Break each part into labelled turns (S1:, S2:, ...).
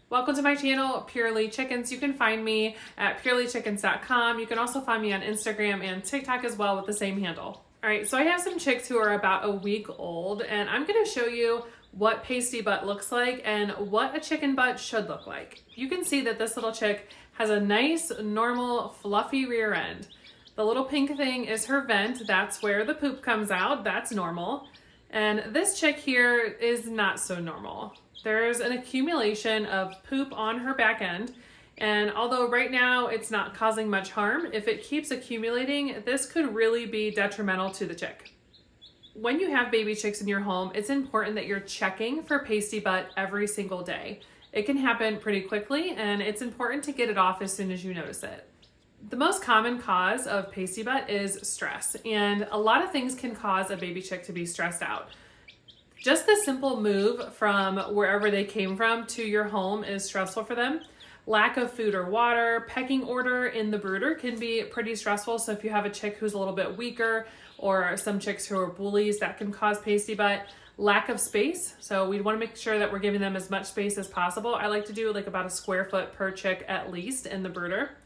S1: Welcome to my channel, Purely Chickens. You can find me at purelychickens.com. You can also find me on Instagram and TikTok as well with the same handle. All right, so I have some chicks who are about a week old, and I'm gonna show you what pasty butt looks like and what a chicken butt should look like. You can see that this little chick has a nice, normal, fluffy rear end. The little pink thing is her vent. That's where the poop comes out. That's normal. And this chick here is not so normal. There's an accumulation of poop on her back end, and although right now it's not causing much harm, if it keeps accumulating, this could really be detrimental to the chick. When you have baby chicks in your home, it's important that you're checking for pasty butt every single day. It can happen pretty quickly, and it's important to get it off as soon as you notice it. The most common cause of pasty butt is stress, and a lot of things can cause a baby chick to be stressed out. Just the simple move from wherever they came from to your home is stressful for them. Lack of food or water, pecking order in the brooder can be pretty stressful. So if you have a chick who's a little bit weaker or some chicks who are bullies, that can cause pasty butt. Lack of space. So we want to make sure that we're giving them as much space as possible. I like to do like about a square foot per chick at least in the brooder.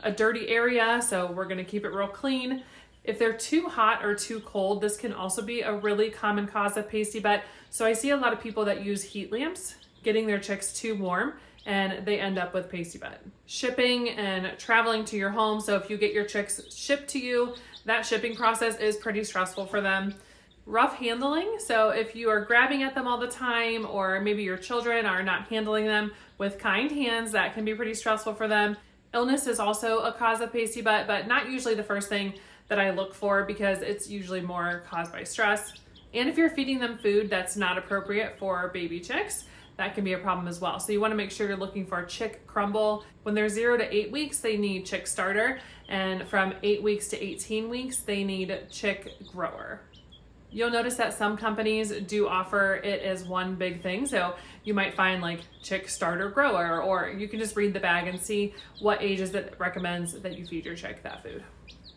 S1: A dirty area, so we're going to keep it real clean. If they're too hot or too cold, this can also be a really common cause of pasty butt. So I see a lot of people that use heat lamps, getting their chicks too warm, and they end up with pasty butt. Shipping and traveling to your home. So if you get your chicks shipped to you, that shipping process is pretty stressful for them. Rough handling. So if you are grabbing at them all the time, or maybe your children are not handling them with kind hands, that can be pretty stressful for them. Illness is also a cause of pasty butt, but not usually the first thing that I look for because it's usually more caused by stress. And if you're feeding them food that's not appropriate for baby chicks, that can be a problem as well. So you want to make sure you're looking for chick crumble. When they're 0 to 8 weeks, they need chick starter. And from 8 weeks to 18 weeks, they need chick grower. You'll notice that some companies do offer it as one big thing. So you might find like chick starter grower, or you can just read the bag and see what ages it recommends that you feed your chick that food.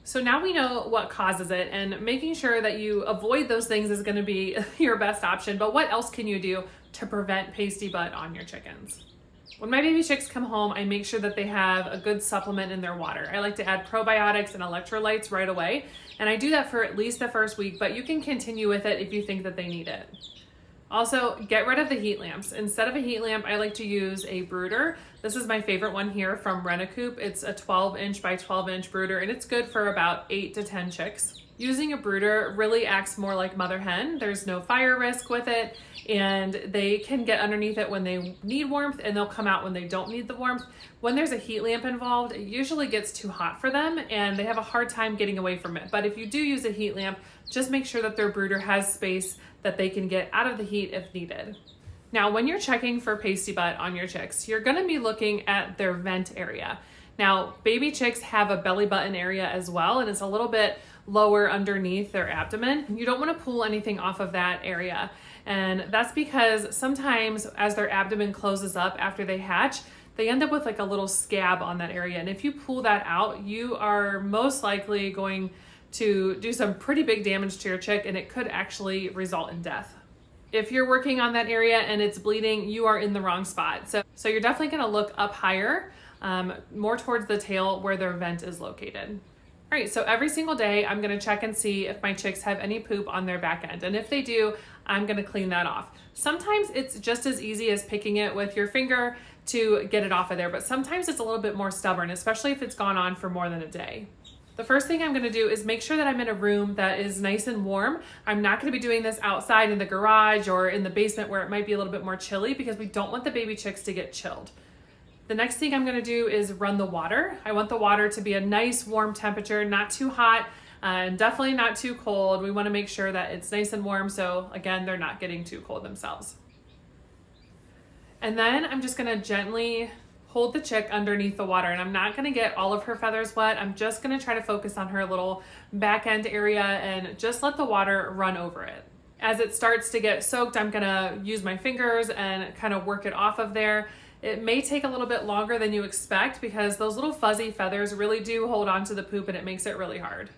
S1: So now we know what causes it, and making sure that you avoid those things is going to be your best option. But what else can you do to prevent pasty butt on your chickens? When my baby chicks come home, I make sure that they have a good supplement in their water. I like to add probiotics and electrolytes right away, and I do that for at least the first week, but you can continue with it if you think that they need it. Also, get rid of the heat lamps. Instead of a heat lamp, I like to use a brooder. This is my favorite one here from Rent-A-Coop. It's a 12-inch by 12-inch brooder, and it's good for about 8 to 10 chicks. Using a brooder really acts more like mother hen. There's no fire risk with it, and they can get underneath it when they need warmth, and they'll come out when they don't need the warmth. When there's a heat lamp involved, it usually gets too hot for them, and they have a hard time getting away from it. But if you do use a heat lamp, just make sure that their brooder has space that they can get out of the heat if needed. Now, when you're checking for pasty butt on your chicks, you're gonna be looking at their vent area. Now, baby chicks have a belly button area as well, and it's a little bit lower underneath their abdomen. You don't wanna pull anything off of that area. And that's because sometimes as their abdomen closes up after they hatch, they end up with like a little scab on that area. And if you pull that out, you are most likely going to do some pretty big damage to your chick, and it could actually result in death. If you're working on that area and it's bleeding, you are in the wrong spot. So you're definitely gonna look up higher, more towards the tail where their vent is located. All right, so every single day I'm gonna check and see if my chicks have any poop on their back end. And if they do, I'm gonna clean that off. Sometimes it's just as easy as picking it with your finger to get it off of there, but sometimes it's a little bit more stubborn, especially if it's gone on for more than a day. The first thing I'm gonna do is make sure that I'm in a room that is nice and warm. I'm not gonna be doing this outside in the garage or in the basement where it might be a little bit more chilly, because we don't want the baby chicks to get chilled. The next thing I'm gonna do is run the water. I want the water to be a nice warm temperature, not too hot, and definitely not too cold. We wanna make sure that it's nice and warm, so again, they're not getting too cold themselves. And then I'm just gonna gently hold the chick underneath the water, and I'm not gonna get all of her feathers wet. I'm just gonna try to focus on her little back end area and just let the water run over it. As it starts to get soaked, I'm gonna use my fingers and kind of work it off of there. It may take a little bit longer than you expect because those little fuzzy feathers really do hold on to the poop, and it makes it really hard.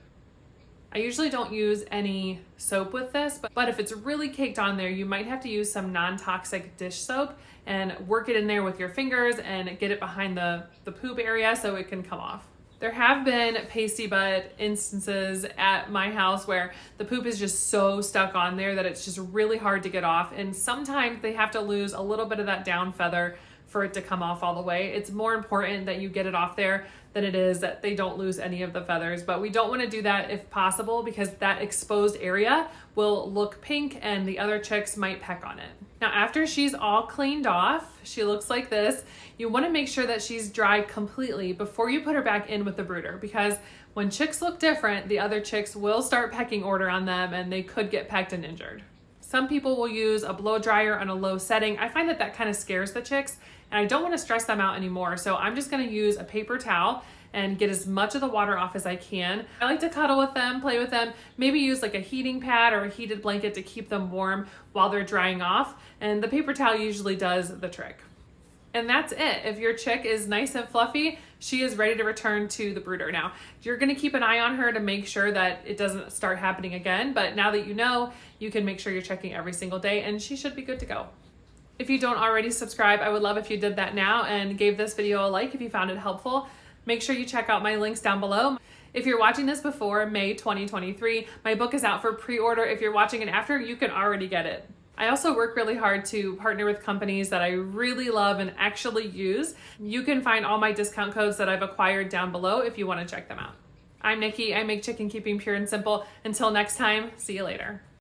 S1: I usually don't use any soap with this, but if it's really caked on there, you might have to use some non-toxic dish soap and work it in there with your fingers and get it behind the poop area so it can come off. There have been pasty butt instances at my house where the poop is just so stuck on there that it's just really hard to get off. And sometimes they have to lose a little bit of that down feather for it to come off all the way. It's more important that you get it off there than it is that they don't lose any of the feathers. But we don't want to do that if possible, because that exposed area will look pink and the other chicks might peck on it. Now, after she's all cleaned off, she looks like this. You want to make sure that she's dry completely before you put her back in with the brooder, because when chicks look different, the other chicks will start pecking order on them and they could get pecked and injured. Some people will use a blow dryer on a low setting. I find that kind of scares the chicks and I don't want to stress them out anymore. So I'm just going to use a paper towel and get as much of the water off as I can. I like to cuddle with them, play with them, maybe use like a heating pad or a heated blanket to keep them warm while they're drying off. And the paper towel usually does the trick. And that's it. If your chick is nice and fluffy, she is ready to return to the brooder. Now, you're gonna keep an eye on her to make sure that it doesn't start happening again, but now that you know, you can make sure you're checking every single day and she should be good to go. If you don't already subscribe, I would love if you did that now and gave this video a like if you found it helpful. Make sure you check out my links down below. If you're watching this before May 2023, my book is out for pre-order. If you're watching it after, you can already get it. I also work really hard to partner with companies that I really love and actually use. You can find all my discount codes that I've acquired down below if you want to check them out. I'm Nikki. I make chicken keeping pure and simple. Until next time, see you later.